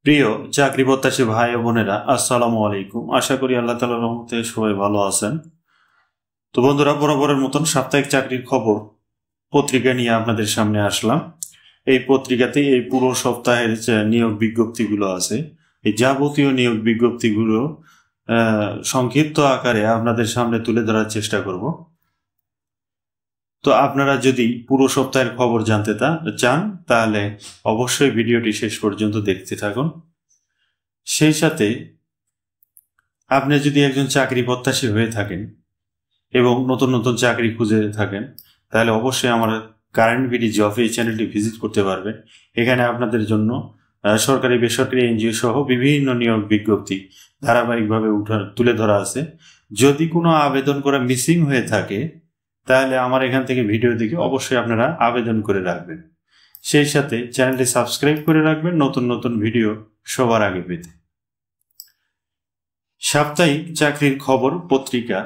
প্রিয় চাকরি প্রত্যাশী ভাই ও বোনেরা, আসসালামু আলাইকুম। আশা করি আল্লাহ তাআলার রহমতে সবাই ভালো আছেন। তো বন্ধুরা, বরাবরের মতন সাপ্তাহিক চাকরির খবর পত্রিকা নিয়ে আপনাদের সামনে আসলাম। এই পত্রিকাতে এই পুরো সপ্তাহের যে নিয়োগ বিজ্ঞপ্তিগুলো আছে, এই যাবতীয় নিয়োগ বিজ্ঞপ্তিগুলো সংক্ষিপ্ত আকারে আপনাদের সামনে তুলে ধরার চেষ্টা করব। তো আপনারা যদি পুরো সপ্তাহের খবর জানতে চান তাহলে অবশ্যই ভিডিওটি শেষ পর্যন্ত দেখতে থাকুন। সেই সাথে আপনি যদি একজন চাকরি প্রত্যাশী হয়ে থাকেন এবং নতুন নতুন চাকরি খুঁজে থাকেন তাহলে অবশ্যই আমার কারেন্ট বিডি জব এই চ্যানেলটি ভিজিট করতে পারবেন। এখানে আপনাদের জন্য সরকারি বেসরকারি এনজিও সহ বিভিন্ন নিয়োগ বিজ্ঞপ্তি ধারাবাহিকভাবে তুলে ধরা আছে। যদি কোনো আবেদন করা মিসিং হয়ে থাকে তাহলে আমার এখান থেকে ভিডিও দেখে অবশ্যই আপনারা আবেদন করে রাখবেন। সেই সাথে চ্যানেলটি সাবস্ক্রাইব করে রাখবেন নতুন নতুন ভিডিও সবার আগে পেতে। সাপ্তাহিক চাকরির খবর পত্রিকা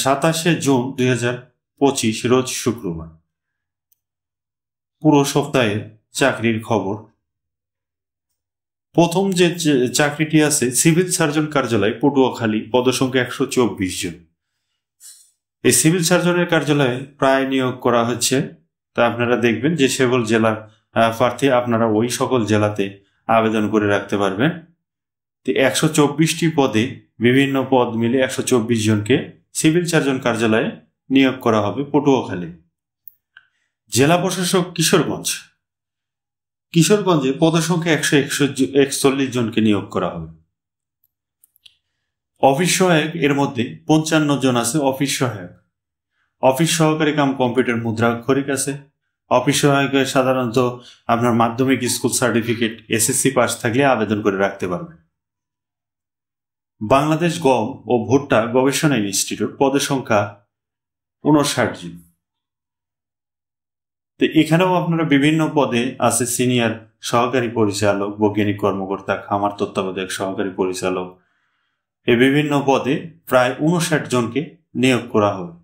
27শে জুন 2025 রোজ শুক্রবার। পুরো সপ্তাহের চাকরির খবর। প্রথম যে চাকরিটি আছে সিভিল সার্জন কার্যালয় পটুয়াখালী, পদসংখ্যা 124 জন। এই সিভিল সার্জনের কার্যালয়ে প্রায় নিয়োগ করা হচ্ছে। তা আপনারা দেখবেন যে সকল জেলার প্রার্থী আপনারা ওই সকল জেলাতে আবেদন করে রাখতে পারবেন। 124টি পদে বিভিন্ন পদ মিলে 124 জনকে সিভিল সার্জন কার্যালয়ে নিয়োগ করা হবে পটুয়াখালী। জেলা প্রশাসক কিশোরগঞ্জে পদসংখ্যা 141 জনকে নিয়োগ করা হবে। অফিস সহায়ক এর মধ্যে 55 জন আছে অফিস সহায়ক। অফিস সহকারী কাম কম্পিউটার মুদ্রাক্ষরিক আছে। অফিস সহায়কের সাধারণত আপনার মাধ্যমিক স্কুল সার্টিফিকেট এসএসসি পাস থাকলে আবেদন করে রাখতে পারবেন। বাংলাদেশ গম ও ভুট্টা গবেষণা ইনস্টিটিউট, পদের সংখ্যা 59 জন। তো এখানেও আপনারা বিভিন্ন পদে আছে সিনিয়র সহকারী পরিচালক, বৈজ্ঞানিক কর্মকর্তা, খামার তত্ত্বাবধায়ক সহকারী পরিচালক, এই বিভিন্ন পদে প্রায় 59 জনকে নিয়োগ করা হবে।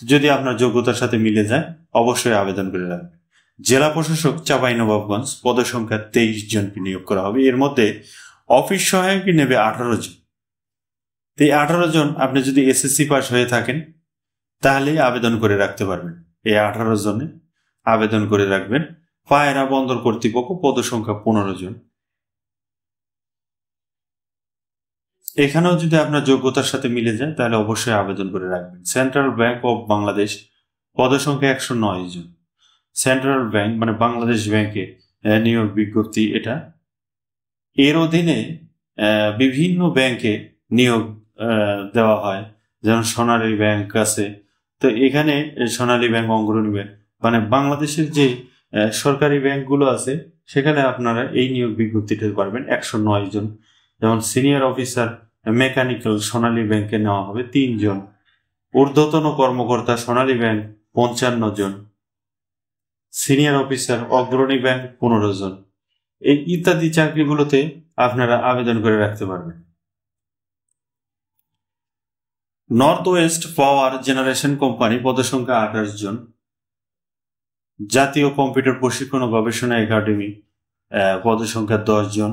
যদি আপনার যোগ্যতার সাথে মিলে যায় অবশ্যই আবেদন করে রাখবেন। জেলা প্রশাসক চাঁপাইনবাবগঞ্জ, পদের সংখ্যা 23 জনকে নিয়োগ করা হবে। এর মধ্যে অফিস সহায়কই নেবে 18 জন। এই 18 জন আপনি যদি এসএসসি পাস হয়ে থাকেন তাহলেই আবেদন করে রাখতে পারবেন। এই 18 জনে আবেদন করে রাখবেন। পায়রা বন্দর কর্তৃপক্ষ, পদের সংখ্যা 15 জন। এখানেও যদি আপনার যোগ্যতার সাথে মিলে যায় তাহলে অবশ্যই আবেদন করে রাখবেন। সেন্ট্রাল ব্যাংক অফ বাংলাদেশ, পদের সংখ্যা 109 জন। সেন্ট্রাল ব্যাংক মানে বাংলাদেশ ব্যাংকে নিয়োগ বিজ্ঞপ্তি এটা। এর অধীনে বিভিন্ন ব্যাংকে নিয়োগ দেওয়া হয়, যেমন সোনালী ব্যাংক আছে। তো এখানে সোনালী ব্যাংক, অগ্রণী ব্যাংক মানে বাংলাদেশের যে সরকারি ব্যাংকগুলো আছে সেখানে আপনারা এই নিয়োগ বিজ্ঞপ্তিটা পারবেন। 109 জন। যেমন সিনিয়র অফিসার মেকানিক্যাল সোনালী ব্যাংকে নেওয়া হবে 3 জন। ঊর্ধ্বতন কর্মকর্তা সোনালী ব্যাংক 55 জন। সিনিয়র অফিসার অগ্রণী ব্যাংক 15 জন। এই ইত্যাদি চাকরিগুলোতে আপনারা আবেদন করে রাখতে পারবেন। নর্থ ওয়েস্ট পাওয়ার জেনারেশন কোম্পানি, পদের সংখ্যা 28 জন। জাতীয় কম্পিউটার প্রশিক্ষণ ও গবেষণা একাডেমি, পদের সংখ্যা 10 জন।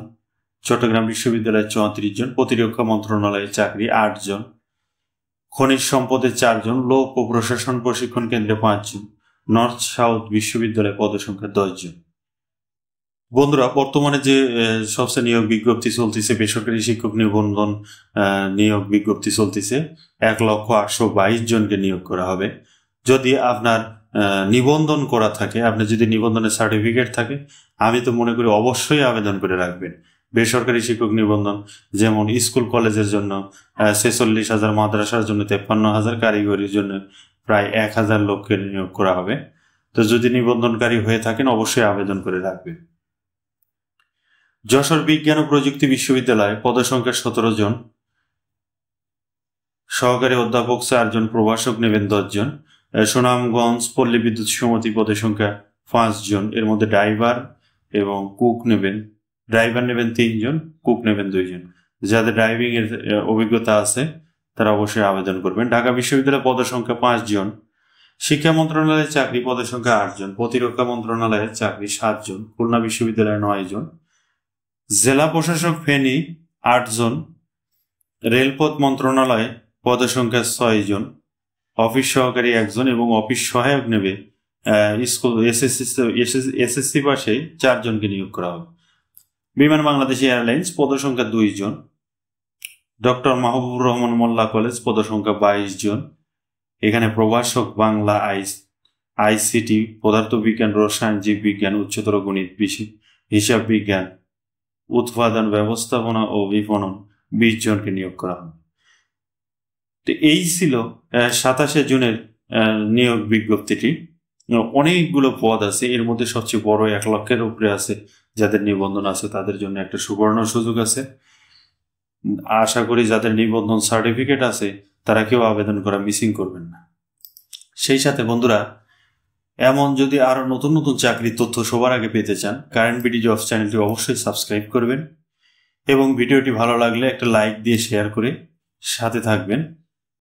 চট্টগ্রাম বিশ্ববিদ্যালয়ে 34 জন। প্রতিরক্ষা মন্ত্রণালয়ে চাকরি 8 জন। খনিজ সম্পদে 4 জন। লোক ও প্রশাসন প্রশিক্ষণ কেন্দ্রে 5 জন। নর্থ সাউথ বিশ্ববিদ্যালয়ে পদের সংখ্যা 10 জন। বন্ধুরা, বর্তমানে যে সবচেয়ে নিয়োগ বিজ্ঞপ্তি চলতেছে, বেসরকারি শিক্ষক নিবন্ধন নিয়োগ বিজ্ঞপ্তি চলতেছে, 1,822 জনকে নিয়োগ করা হবে। যদি আপনার নিবন্ধন করা থাকে, আপনার যদি নিবন্ধনের সার্টিফিকেট থাকে, আমি তো মনে করি অবশ্যই আবেদন করে রাখবেন। বেসরকারি শিক্ষক নিবন্ধন যেমন স্কুল কলেজের জন্য 46,000, মাদ্রাসার জন্য 53,000, কারিগরির জন্য প্রায় 1,000 লোককে নিয়োগ করা হবে। তো যদি নিবন্ধনকারী হয়ে থাকেন অবশ্যই আবেদন করে রাখবেন। যশোর বিজ্ঞান ও প্রযুক্তি বিশ্ববিদ্যালয়ে পদের সংখ্যা 17 জন। সহকারী অধ্যাপক 4 জন। প্রভাষক নেবেন 10 জন। সুনামগঞ্জ পল্লী বিদ্যুৎ সমিতি, পদের সংখ্যা 5 জন। এর মধ্যে ড্রাইভার এবং কুক নেবেন। ড্রাইভার নেবেন 3 জন, কুক নেবেন 2 জন। যাদের ড্রাইভিং এর অভিজ্ঞতা আছে তারা অবশ্যই আবেদন করবেন। ঢাকা বিশ্ববিদ্যালয়ে পদের সংখ্যা 5 জন। শিক্ষা মন্ত্রণালয়ের চাকরি, পদের সংখ্যা 8 জন। প্রতিরক্ষা মন্ত্রণালয়ের চাকরি 7 জন। খুলনা বিশ্ববিদ্যালয়ে 9 জন। জেলা প্রশাসক ফেনী 8 জন, রেলপথ মন্ত্রণালয় পদসংখ্যা 6 জন, অফিস সহকারী 1 জন এবং অফিস সহায়ক নেবে স্কুল এসএসসি পাশে 4 জনকে নিয়োগ করা হবে। বিমান বাংলাদেশ এয়ারলাইন্স পদসংখ্যা 2 জন, ডক্টর মাহবুবুর রহমান মোল্লা কলেজ পদসংখ্যা 22 জন। এখানে প্রভাষক বাংলা, আইসিটি, পদার্থবিজ্ঞান, রসায়ন, জীববিজ্ঞান, উচ্চতর গণিত, হিসাব বিজ্ঞান, উৎপাদন ব্যবস্থাপনা ও বিপণন 20 জনকে নিয়োগ করা হবে। তো এই ছিল 27 জুনের নিয়োগ বিজ্ঞপ্তিটি। অনেকগুলো পদ আছে, এর মধ্যে সবচেয়ে বড় 1 লক্ষের উপরে আছে যাদের নিবন্ধন আছে, তাদের জন্য একটা সুবর্ণ সুযোগ আছে। আশা করি যাদের নিবন্ধন সার্টিফিকেট আছে তারা কেউ আবেদন করা মিসিং করবেন না। সেই সাথে বন্ধুরা, এমন যদি আরো নতুন নতুন চাকরির তথ্য সবার আগে পেতে চান, কারেন্ট বিডি জবস চ্যানেলটি অবশ্যই সাবস্ক্রাইব করবেন এবং ভিডিওটি ভালো লাগলে একটা লাইক দিয়ে শেয়ার করে সাথে থাকবেন।